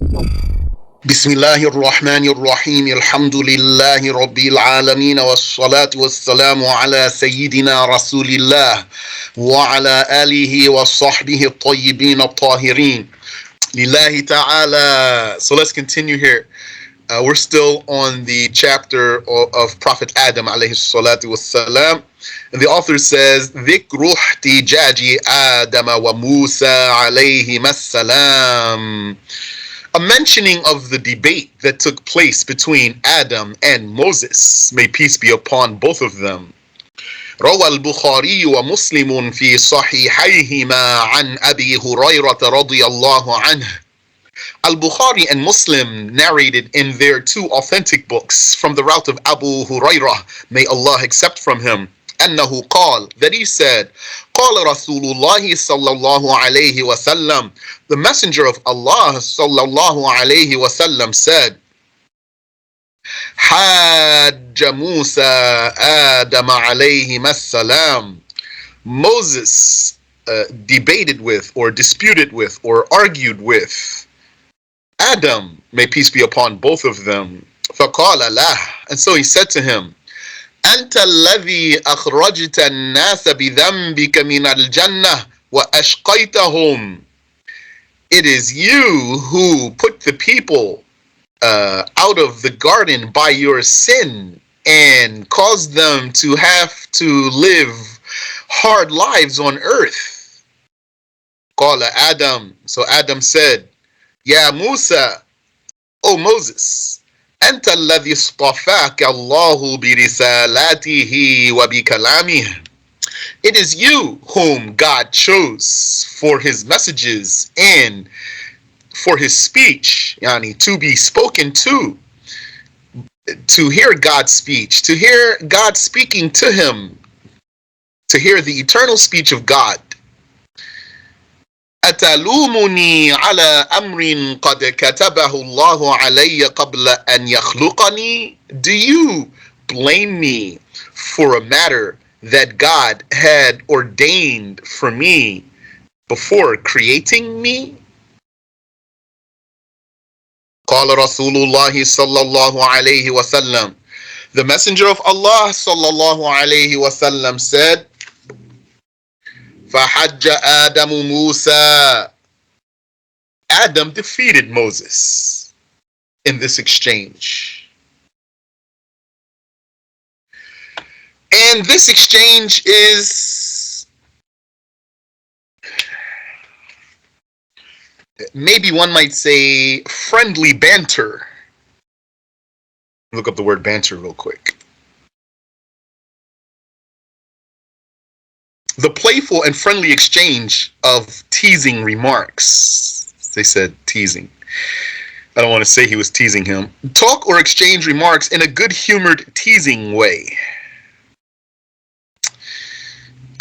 بسم الله الرحمن الرحيم الحمد لله رب العالمين والصلاة والسلام على سيدنا رسول الله وعلى آله وصحبه الطيبين الطاهرين لله تعالى. So let's continue here. We're still on the chapter of Prophet Adam alayhi salatu wassalam. And the author says, ذكر احتجاج آدم وموسى عليهما السلام. A mentioning of the debate that took place between Adam and Moses, may peace be upon both of them. روى البخاري ومسلم في صحيحيهما عن أبي هريرة رضي الله عنه. Al-Bukhari and Muslim narrated in their two authentic books from the route of Abu Hurairah, may Allah accept from him, أنه قال, that he said, قال رسول الله صلى الله عليه وسلم, the messenger of Allah صلى الله عليه وسلم said, حاج موسى آدم عليهما السلام. Moses debated with or disputed with or argued with Adam, may peace be upon both of them. فقال له, and so he said to him, أنت الذي أخرجت الناس بذنبك من الجنة وأشقيتهم. It is you who put the people out of the garden by your sin and caused them to have to live hard lives on earth. قال Adam, so Adam said, يا موسى, O Moses, أنت الذي اصطفاك الله برسالاته وبكلامه. It is you whom God chose for his messages and for his speech, yani to be spoken to hear God's speech, to hear God speaking to him, to hear the eternal speech of God. أتلومني على أمر قد كتبه الله علي قبل أن يخلقني. Do you blame me for a matter that God had ordained for me before creating me? قال رسول الله صلى الله عليه وسلم. The messenger of Allah صلى الله عليه وسلم said, فحج آدم موسى. Adam defeated Moses in this exchange. And this exchange is, maybe one might say, friendly banter. Look up the word banter real quick. The playful and friendly exchange of teasing remarks. They said teasing. I don't want to say he was teasing him. Talk or exchange remarks in a good-humored teasing way.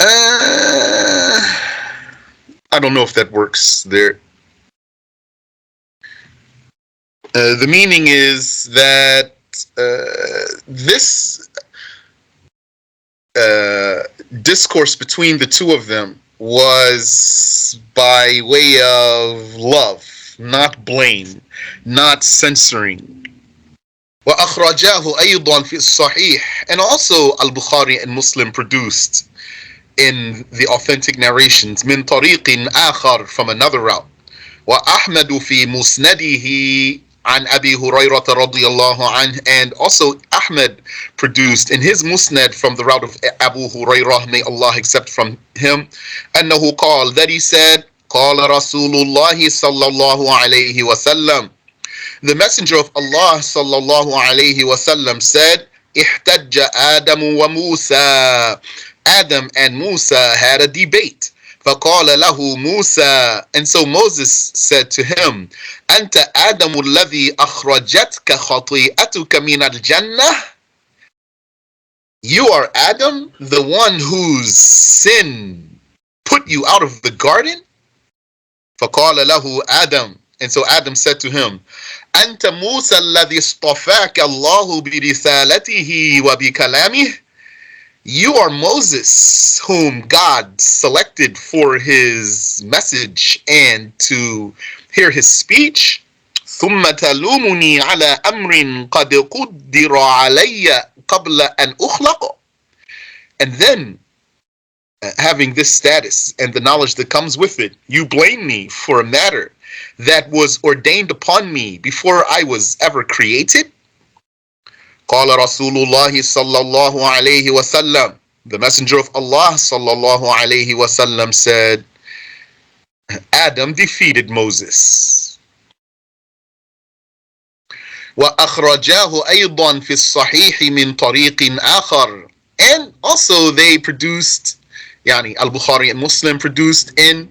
I don't know if that works there. The meaning is that this discourse between the two of them was by way of love, not blame, not censoring. وأخرجاه أيضا في الصحيح. And also Al-Bukhari and Muslim produced in the authentic narrations من طريق آخر, from another route. وأحمد في مسنده عن أبي هريرة رضي الله عنه. And also Ahmed produced in his musnad from the route of Abu Hurairah, may Allah accept from him, أنه قال, that he said, قال رسول الله صلى الله عليه وسلم. The messenger of Allah صلى الله عليه وسلم said, احتج آدم وموسى. Adam and Musa had a debate. فقال له موسى, and so Moses said to him, أنت آدم الذي أخرجتك خطيئتك من الجنة. You are Adam, the one whose sin put you out of the garden? فقال له آدم, and so Adam said to him, أنت موسى الذي اصطفاك الله برسالته وبكلامه. You are Moses, whom God selected for his message and to hear his speech. ثم تلومني على أمر قد قدر علي قبل أن أخلق. And then, having this status and the knowledge that comes with it, you blame me for a matter that was ordained upon me before I was ever created? قال رسول الله صلى الله عليه وسلم. The Messenger of Allah صلى الله عليه وسلم said, Adam defeated Moses. وأخرجاه أيضا في الصحيح من طريق آخر. And also they produced, Al-Bukhari and Muslim produced in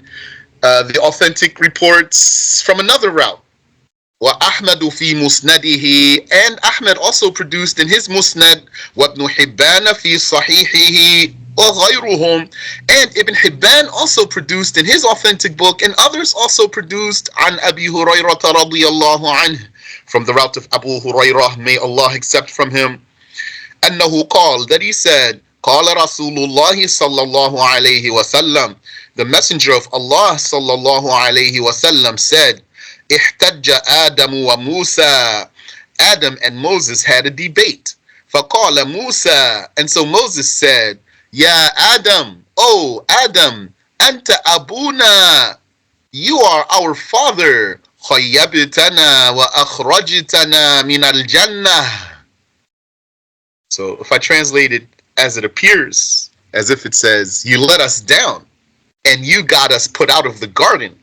the authentic reports from another route. وأحمد في مسنده, and Ahmed also produced in his Musnad, وابن حبان في صحيحه وغيرهم, and Ibn Hibban also produced in his authentic book, and others also produced عن أبي هريرة رضي الله عنه, from the route of Abu Hurairah, may Allah accept from him, أنه قال, that he said, قال رسول الله صلى الله عليه وسلم, the Messenger of Allah صلى الله عليه وسلم said, احتج آدم وموسى, Adam and Moses had a debate. فقال موسى, and so Moses said, يا آدم, oh Adam, أنت أبونا, you are our father, خيبتنا وأخرجتنا من الجنة. So if I translate it as it appears, as if it says, you let us down and you got us put out of the garden.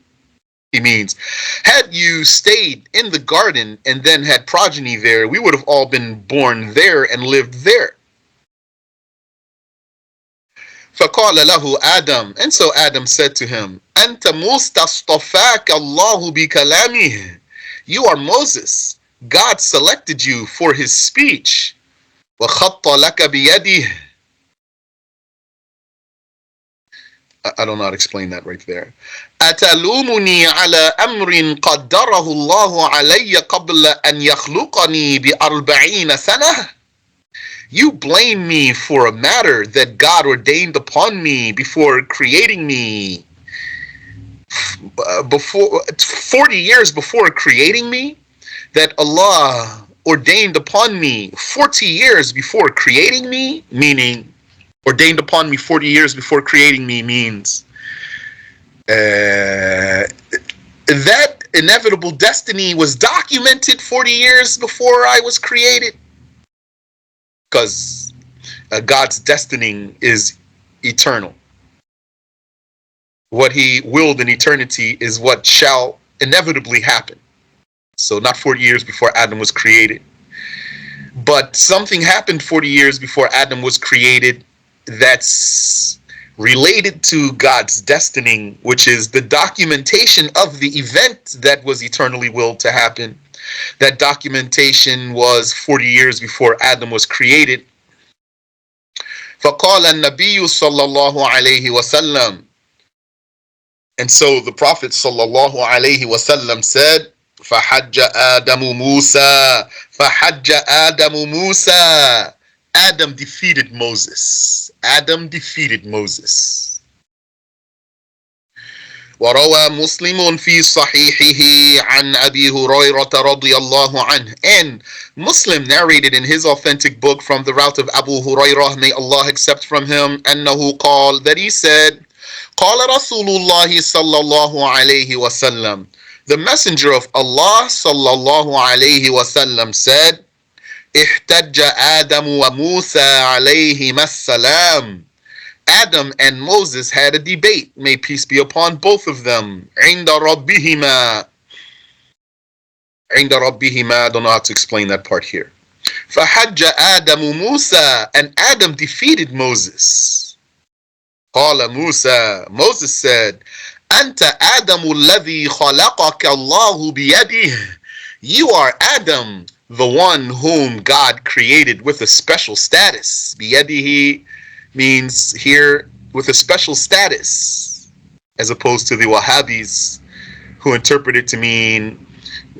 He means, had you stayed in the garden and then had progeny there, we would have all been born there and lived there. فقال له آدم, and so Adam said to him, أنت مُسْتَصْطَفَاكَ اللَّهُ بِكَلَامِهِ, you are Moses, God selected you for his speech. وَخَطَّ لَكَ بِيَدِهِ, I don't know how to explain that right there. أتلومني على أمر قدره الله علي قبل أن يخلقني ب40 سنة. You blame me for a matter that God ordained upon me before creating me. Before 40 years before creating me, that Allah ordained upon me 40 years before creating me, meaning ordained upon me 40 years before creating me means that inevitable destiny was documented 40 years before I was created. Because God's destining is eternal. What he willed in eternity is what shall inevitably happen. So not 40 years before Adam was created. But something happened 40 years before Adam was created that's related to God's destining, which is the documentation of the event that was eternally willed to happen. That documentation was 40 years before Adam was created. فَقَالَ النَّبِيُّ صَلَّى اللَّهُ عَلَيْهِ وَسَلَّمَ, and so the Prophet sallallahu alaihi wasallam said, فَحَجَّ آدَمُ مُوسَى فَحَجَّ آدَمُ مُوسَى, Adam defeated Moses. Adam defeated Moses. وروى مسلم في صحيحه عن أبي هريرة رضي الله عنه, and Muslim narrated in his authentic book from the route of Abu Hurairah, may Allah accept from him, أنه قال, that he said, قال رسول الله صلى الله عليه وسلم, the Messenger of Allah صلى الله عليه وسلم said, احتج آدم وموسى عليهما السلام, Adam and Moses had a debate, may peace be upon both of them, عند ربهما. عند ربهما, I don't know how to explain that part here. فحج آدم موسى, and Adam defeated Moses. قال موسى, Moses said, أنت آدم الذي خلقك الله بيده, you are Adam, the one whom God created with a special status. بيده means here with a special status, as opposed to the Wahhabis who interpret it to mean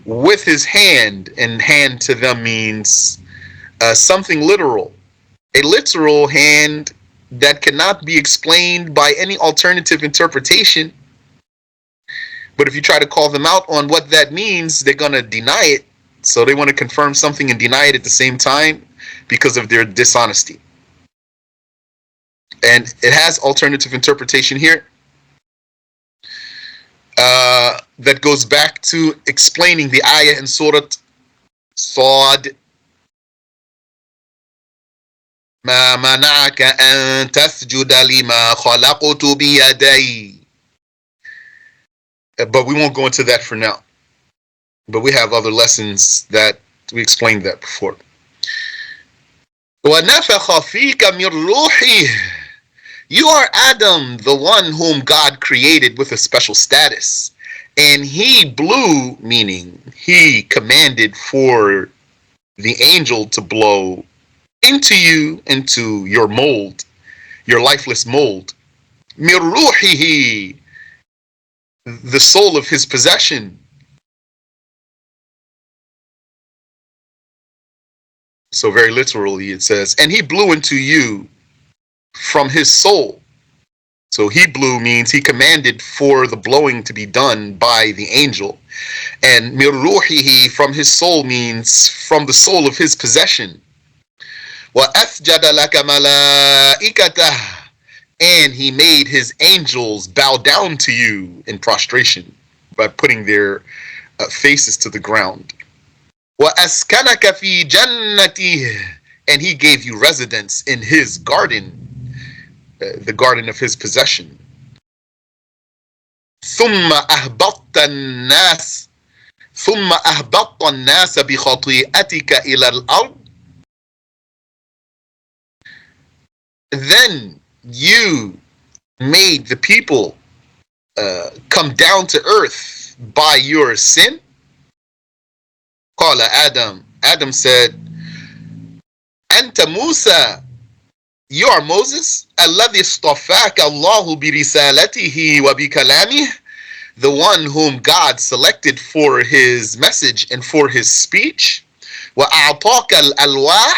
with his hand, and hand to them means something literal, a literal hand that cannot be explained by any alternative interpretation, But if you try to call them out on what that means, they're going to deny it. So they want to confirm something and deny it at the same time because of their dishonesty. And it has alternative interpretation here that goes back to explaining the ayah in Surah Sad. ما منعك أن تسجد لما خلقت بيدي. But we won't go into that for now. But we have other lessons that we explained that before. وَنَفَخَ فِيكَ مِنْ رُوحِهِ. You are Adam, the one whom God created with a special status. And he blew, meaning he commanded for the angel to blow into you, into your mold, your lifeless mold. مِنْ رُوحِهِ, the soul of his possession. So very literally it says, and he blew into you from his soul. So he blew means he commanded for the blowing to be done by the angel. And مِنْ رُوحِهِ, from his soul, means from the soul of his possession. وَأَسْجَدَ لَكَ مَلَائِكَتَهُ, and he made his angels bow down to you in prostration by putting their faces to the ground. وَأَسْكَنَكَ فِي جَنَّتِهِ, and he gave you residence in his garden, the garden of his possession. ثُمَّ أَهْبَطْتَ النَّاسَ بِخَطِيئَتِكَ إِلَى الْأَرْضِ. Then you made the people come down to earth by your sin. قال Adam. Adam said, أنت موسى, you are Moses, الذي اصطفاك الله برسالته وبكلامه, the one whom God selected for his message and for his speech. وأعطاك الألواح,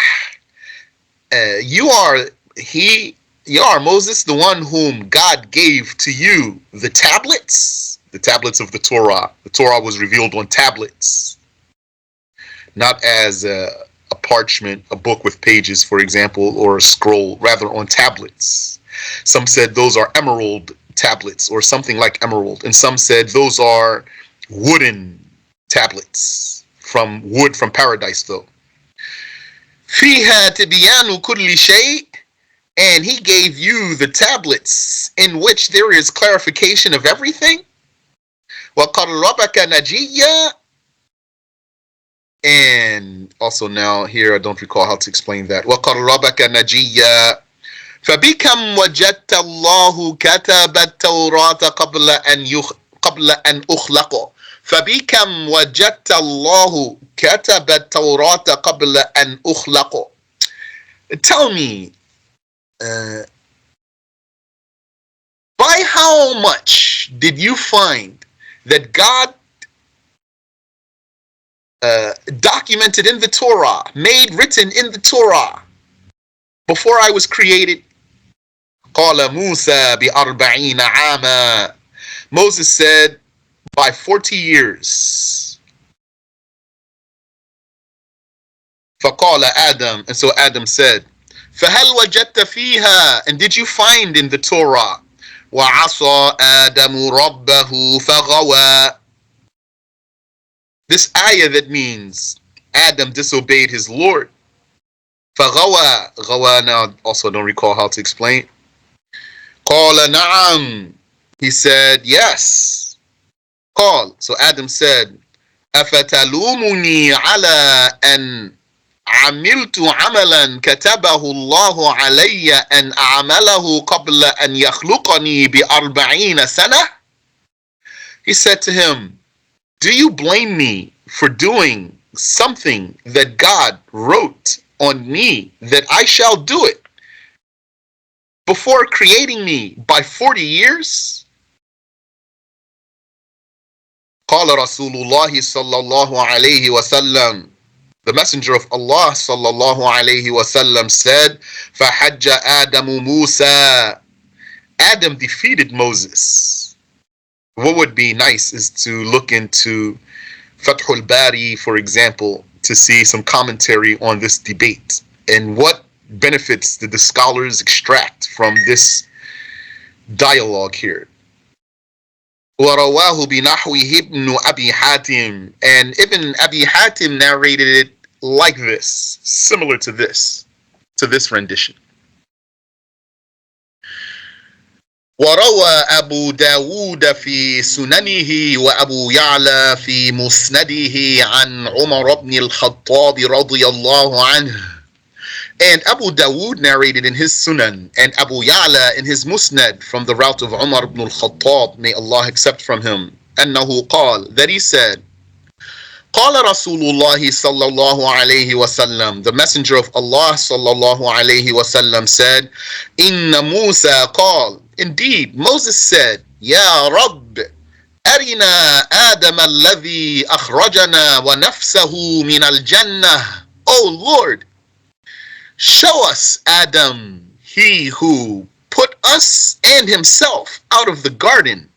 you are Moses, the one whom God gave to you the tablets of the Torah. The Torah was revealed on tablets, not as a parchment, a book with pages, for example, or a scroll, rather on tablets. Some said those are emerald tablets or something like emerald, and some said those are wooden tablets from wood from paradise though. فيها تبيان كل شيء, and he gave you the tablets in which there is clarification of everything. وَقَرَّبَكَ نَجِيًّا, and also now here I don't recall how to explain that. وَقَرَّبَكَ نَجِيًّا فَبِكَمْ وَجَدْتَ اللَّهُ كَتَبَ التَّوْرَاةَ قَبْلَ أَنْ أُخْلَقَ. فَبِكَمْ وَجَدْتَ اللَّهُ كَتَبَ التَّوْرَاةَ قَبْلَ أَنْ أُخْلَقَ. Tell me, by how much did you find that God documented in the Torah, made written in the Torah before I was created? قال موسى بأربعين عاما. Moses said, by 40 years. فقال Adam, and so Adam said, فهل وجدت فيها, and did you find in the Torah, وعصى آدم ربه فغوى. This ayah that means Adam disobeyed his Lord. فغوى, غوى now also don't recall how to explain. قال نعم, he said yes. قال, so Adam said, أفتلومني على أن عملت عملا كتبه الله علي أن أعمله قبل أن يخلقني ب40 سنة. He said to him, do you blame me for doing something that God wrote on me that I shall do it before creating me by 40 years? قال رسول الله صلى الله عليه وسلم, the Messenger of Allah sallallahu alayhi wasallam said, فَحَجَّ آدَمُ مُوسَى. Adam defeated Moses. what would be nice is to look into Fathul Bari, for example, to see some commentary on this debate and what benefits did the scholars extract from this dialogue here. وَرَوَاهُ بِنَحْوِهِ ابْنُ أَبِي حَاتِمٍ, and Ibn Abi Hatim narrated it like this, similar to this rendition. وروى أبو داود في سننه وأبو يعلى في مسنده عن عمر بن الخطاب رضي الله عنه. And Abu Dawood narrated in his Sunan and Abu Ya'la in his Musnad from the route of Umar ibn al-Khattab, may Allah accept from him, أنه قال, that he said, قال رسول الله صلى الله عليه وسلم, the messenger of Allah صلى الله عليه وسلم said, إن موسى قال, indeed Moses said, يا رب أرنا آدم الذي أخرجنا ونفسه من الجنة. O Lord, show us Adam, he who put us and himself out of the garden.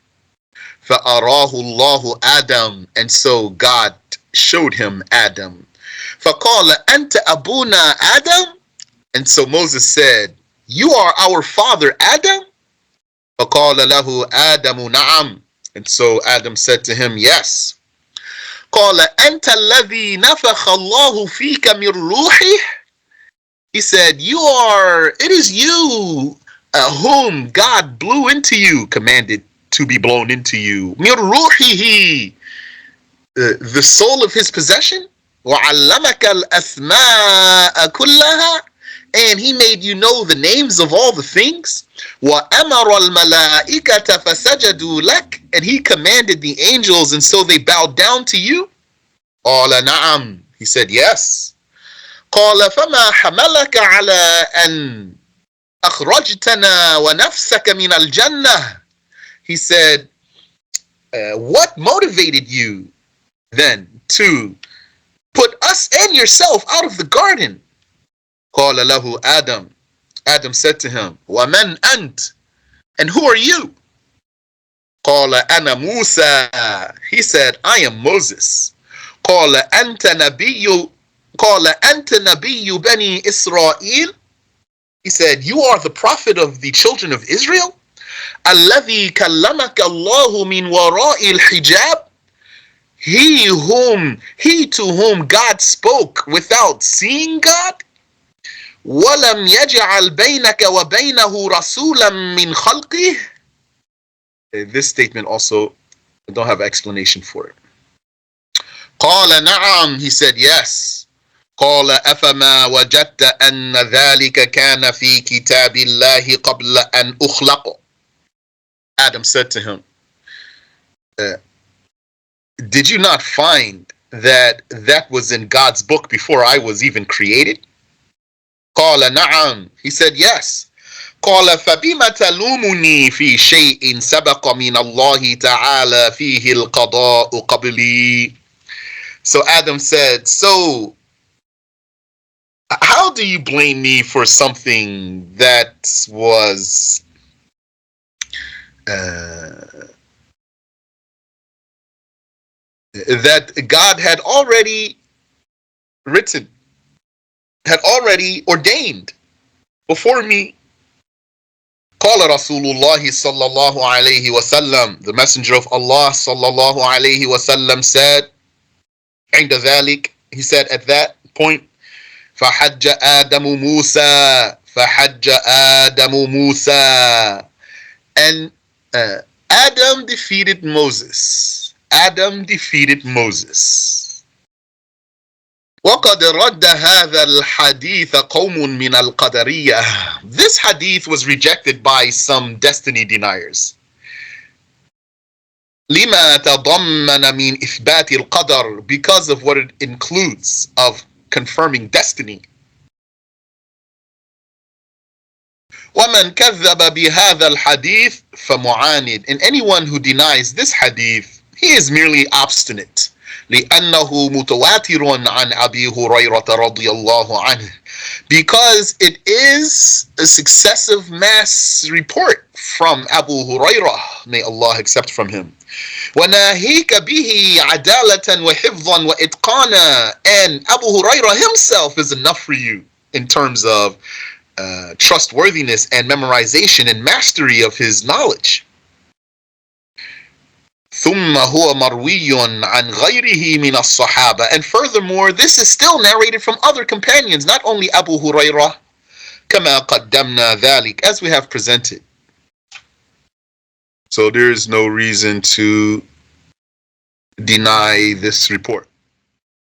فَأَرَاهُ اللَّهُ Adam, and so God showed him Adam. فَقَالَ أَنْتَ أَبُونَا Adam, and so Moses said, you are our father Adam? فَقَالَ لَهُ آدَمُ نَعَمْ, and so Adam said to him, yes. قَالَ أَنْتَ الَّذِي نَفَخَ اللَّهُ فِيكَ مِنْ رُوحِهِ, he said, it is you whom God blew into you, commanded to be blown into you. مِنْ رُوحِهِ, the soul of his possession. وَعَلَّمَكَ الْأَسْمَاءَ كُلَّهَا, and he made you know the names of all the things. وَأَمَرَ الْمَلَائِكَةَ فَسَجَدُوا لَكَ, and he commanded the angels, and so they bowed down to you. قَالَ نَعَمْ, he said, yes. قال فما حملك على أن أخرجتنا ونفسك من الجنة, he said, what motivated you then to put us and yourself out of the garden? قال له Adam, Adam said to him, ومن أنت, and who are you? قال أنا موسى, he said, I am Moses. قال أنت نبي قال أنت نبي بني إسرائيل, he said, you are the prophet of the children of Israel. الذي كلمك الله من وراء الحجاب, he to whom God spoke without seeing God. ولم يجعل بينك وبينه رسولا من خلقه. This statement also, I don't have explanation for it. قال نعم, he said, yes. قال أفما وجدت أن ذلك كان في كتاب الله قبل أن أخلق. Adam said to him, did you not find that was in God's book before I was even created? قال نعم, he said, yes. قال فبما تلومني في شيء سبق من الله تعالى فيه القضاء قبلي. So Adam said, so how do you blame me for something that was that God had already written, had already ordained before me? قال رسول الله صلى الله عليه وسلم, the messenger of Allah صلى الله عليه وسلم said, عند ذلك, he said at that point, فحج آدم موسى فحج آدم موسى, and Adam defeated Moses. Adam defeated Moses. وقد رد هذا الحديث قوم من القدرية. This hadith was rejected by some destiny deniers. لما تضمن من إثبات القدر, because of what it includes of confirming destiny. ومن كذب بهذا الحديث فمعاند, and anyone who denies this hadith, he is merely obstinate. لأنه متواتر عن أبي هريرة رضي الله عنه, because it is a successive mass report from Abu Hurairah, may Allah accept from him. وَنَاهِيكَ بِهِ عَدَالَةً وَحِفْظًا وَإِتْقَانًا. And Abu Hurairah himself is enough for you in terms of trustworthiness and memorization and mastery of his knowledge. ثُمَّ هُوَ مَرْوِيٌّ عَنْ غَيْرِهِ مِنَ الصَّحَابَةِ. And furthermore, this is still narrated from other companions, not only Abu Hurairah, كَمَا قَدَّمْنَا ذَلِكَ, as we have presented. So there is no reason to deny this report.